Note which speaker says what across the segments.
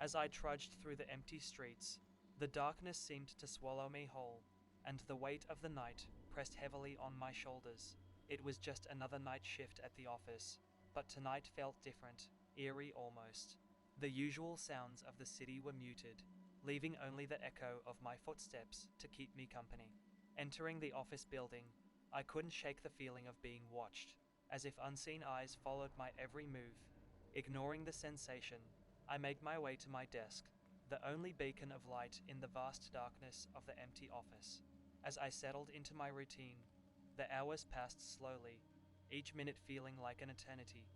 Speaker 1: As I trudged through the empty streets, the darkness seemed to swallow me whole, and the weight of the night pressed heavily on my shoulders. It was just another night shift at the office, but tonight felt different, eerie almost. The usual sounds of the city were muted, leaving only the echo of my footsteps to keep me company. Entering the office building, I couldn't shake the feeling of being watched, as if unseen eyes followed my every move. Ignoring the sensation, I made my way to my desk, the only beacon of light in the vast darkness of the empty office. As I settled into my routine, the hours passed slowly, each minute feeling like an eternity.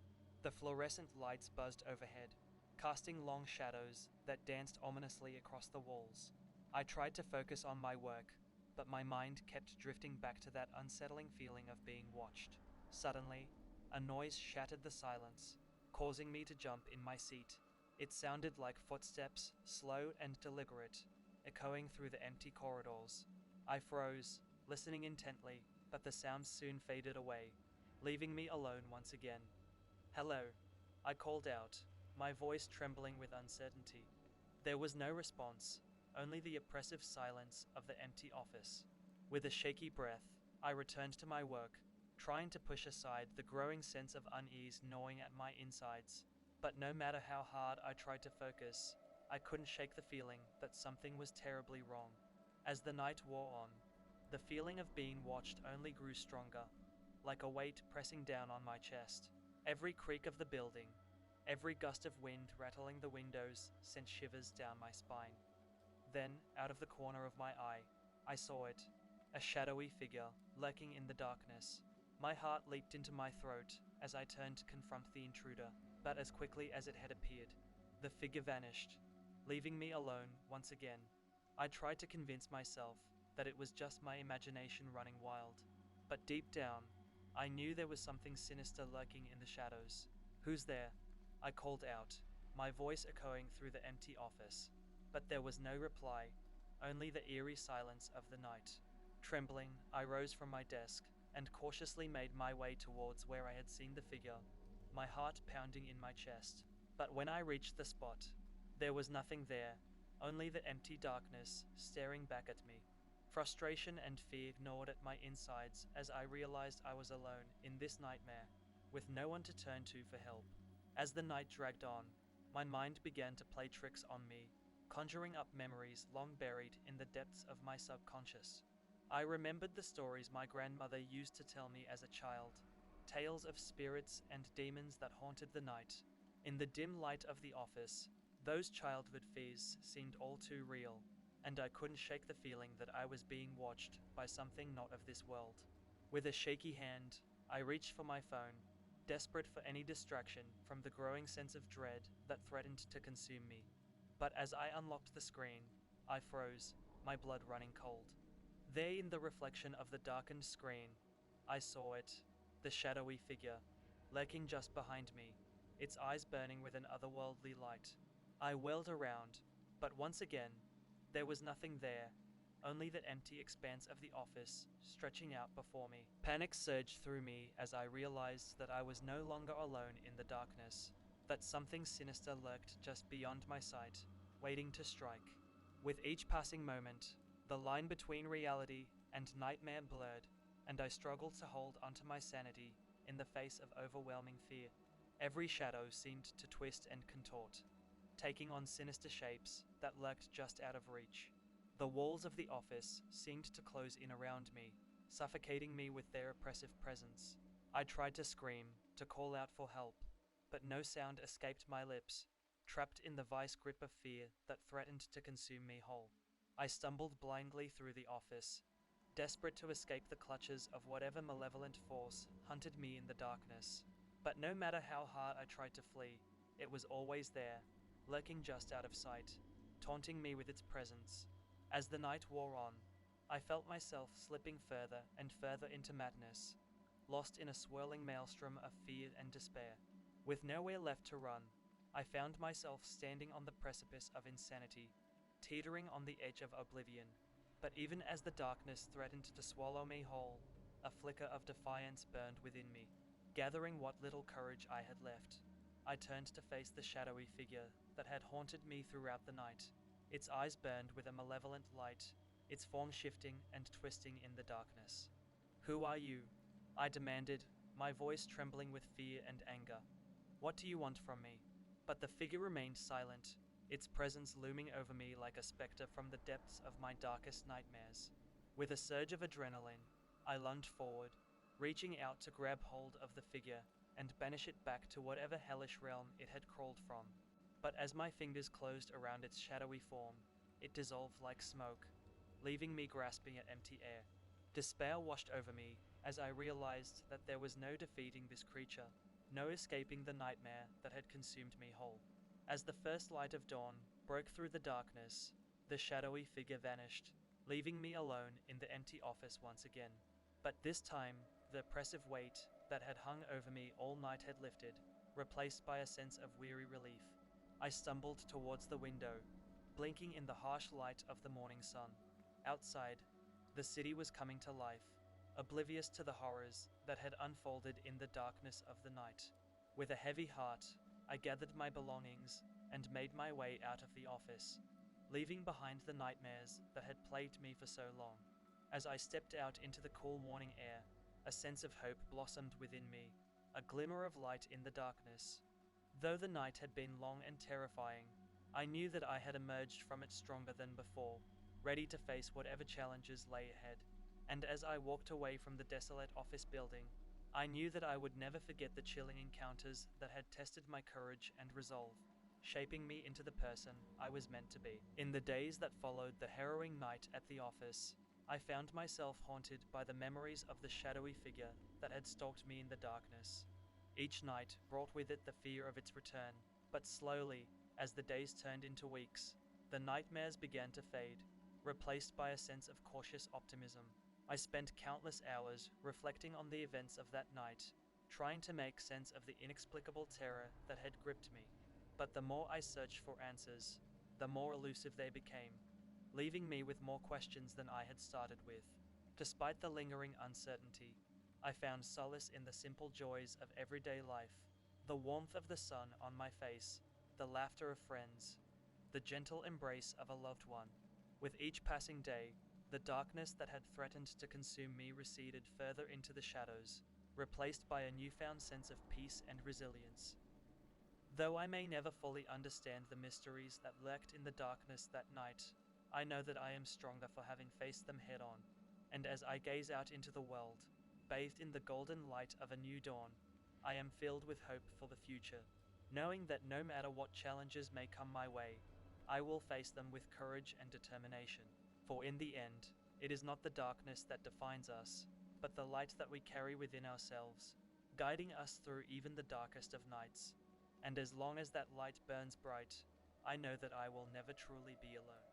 Speaker 1: The fluorescent lights buzzed overhead, casting long shadows that danced ominously across the walls. I tried to focus on my work, but my mind kept drifting back to that unsettling feeling of being watched. Suddenly, a noise shattered the silence, causing me to jump in my seat. It sounded like footsteps, slow and deliberate, echoing through the empty corridors. I froze, listening intently, but the sounds soon faded away, leaving me alone once again. "Hello," I called out, my voice trembling with uncertainty. There was no response, only the oppressive silence of the empty office. With a shaky breath, I returned to my work, trying to push aside the growing sense of unease gnawing at my insides. But no matter how hard I tried to focus, I couldn't shake the feeling that something was terribly wrong. As the night wore on, the feeling of being watched only grew stronger, like a weight pressing down on my chest. Every creak of the building, every gust of wind rattling the windows sent shivers down my spine. Then, out of the corner of my eye, I saw it, a shadowy figure lurking in the darkness. My heart leaped into my throat as I turned to confront the intruder, but as quickly as it had appeared, the figure vanished, leaving me alone once again. I tried to convince myself that it was just my imagination running wild, but deep down, I knew there was something sinister lurking in the shadows. "Who's there?" I called out, my voice echoing through the empty office. But there was no reply, only the eerie silence of the night. Trembling, I rose from my desk and cautiously made my way towards where I had seen the figure, my heart pounding in my chest. But when I reached the spot, there was nothing there, only the empty darkness staring back at me. Frustration and fear gnawed at my insides as I realized I was alone in this nightmare, with no one to turn to for help. As the night dragged on, my mind began to play tricks on me, conjuring up memories long buried in the depths of my subconscious. I remembered the stories my grandmother used to tell me as a child, tales of spirits and demons that haunted the night. In the dim light of the office, those childhood fears seemed all too real, and I couldn't shake the feeling that I was being watched by something not of this world. With a shaky hand, I reached for my phone, desperate for any distraction from the growing sense of dread that threatened to consume me. But as I unlocked the screen, I froze, my blood running cold. There in the reflection of the darkened screen, I saw it, the shadowy figure, lurking just behind me, its eyes burning with an otherworldly light. I whirled around, but once again, there was nothing there, only the empty expanse of the office stretching out before me. Panic surged through me as I realized that I was no longer alone in the darkness, that something sinister lurked just beyond my sight, waiting to strike. With each passing moment, the line between reality and nightmare blurred, and I struggled to hold onto my sanity in the face of overwhelming fear. Every shadow seemed to twist and contort, taking on sinister shapes that lurked just out of reach. The walls of the office seemed to close in around me, suffocating me with their oppressive presence. I tried to scream, to call out for help, but no sound escaped my lips, trapped in the vice grip of fear that threatened to consume me whole. I stumbled blindly through the office, desperate to escape the clutches of whatever malevolent force hunted me in the darkness. But no matter how hard I tried to flee, it was always there, lurking just out of sight, taunting me with its presence. As the night wore on, I felt myself slipping further and further into madness, lost in a swirling maelstrom of fear and despair. With nowhere left to run, I found myself standing on the precipice of insanity, teetering on the edge of oblivion. But even as the darkness threatened to swallow me whole, a flicker of defiance burned within me, gathering what little courage I had left. I turned to face the shadowy figure that had haunted me throughout the night. Its eyes burned with a malevolent light, its form shifting and twisting in the darkness. "Who are you?" I demanded, my voice trembling with fear and anger. "What do you want from me?" But the figure remained silent, its presence looming over me like a specter from the depths of my darkest nightmares. With a surge of adrenaline, I lunged forward, reaching out to grab hold of the figure and banish it back to whatever hellish realm it had crawled from. But as my fingers closed around its shadowy form, it dissolved like smoke, leaving me grasping at empty air. Despair washed over me as I realized that there was no defeating this creature, no escaping the nightmare that had consumed me whole. As the first light of dawn broke through the darkness, the shadowy figure vanished, leaving me alone in the empty office once again. But this time, the oppressive weight that had hung over me all night had lifted, replaced by a sense of weary relief. I stumbled towards the window, blinking in the harsh light of the morning sun. Outside, the city was coming to life, oblivious to the horrors that had unfolded in the darkness of the night. With a heavy heart, I gathered my belongings and made my way out of the office, leaving behind the nightmares that had plagued me for so long. As I stepped out into the cool morning air, a sense of hope blossomed within me, a glimmer of light in the darkness. Though the night had been long and terrifying, I knew that I had emerged from it stronger than before, ready to face whatever challenges lay ahead. And as I walked away from the desolate office building, I knew that I would never forget the chilling encounters that had tested my courage and resolve, shaping me into the person I was meant to be. In the days that followed the harrowing night at the office, I found myself haunted by the memories of the shadowy figure that had stalked me in the darkness. Each night brought with it the fear of its return, but slowly, as the days turned into weeks, the nightmares began to fade, replaced by a sense of cautious optimism. I spent countless hours reflecting on the events of that night, trying to make sense of the inexplicable terror that had gripped me. But the more I searched for answers, the more elusive they became, leaving me with more questions than I had started with. Despite the lingering uncertainty, I found solace in the simple joys of everyday life, the warmth of the sun on my face, the laughter of friends, the gentle embrace of a loved one. With each passing day, the darkness that had threatened to consume me receded further into the shadows, replaced by a newfound sense of peace and resilience. Though I may never fully understand the mysteries that lurked in the darkness that night, I know that I am stronger for having faced them head on. And as I gaze out into the world, bathed in the golden light of a new dawn, I am filled with hope for the future, knowing that no matter what challenges may come my way, I will face them with courage and determination. For in the end, it is not the darkness that defines us, but the light that we carry within ourselves, guiding us through even the darkest of nights. And as long as that light burns bright, I know that I will never truly be alone.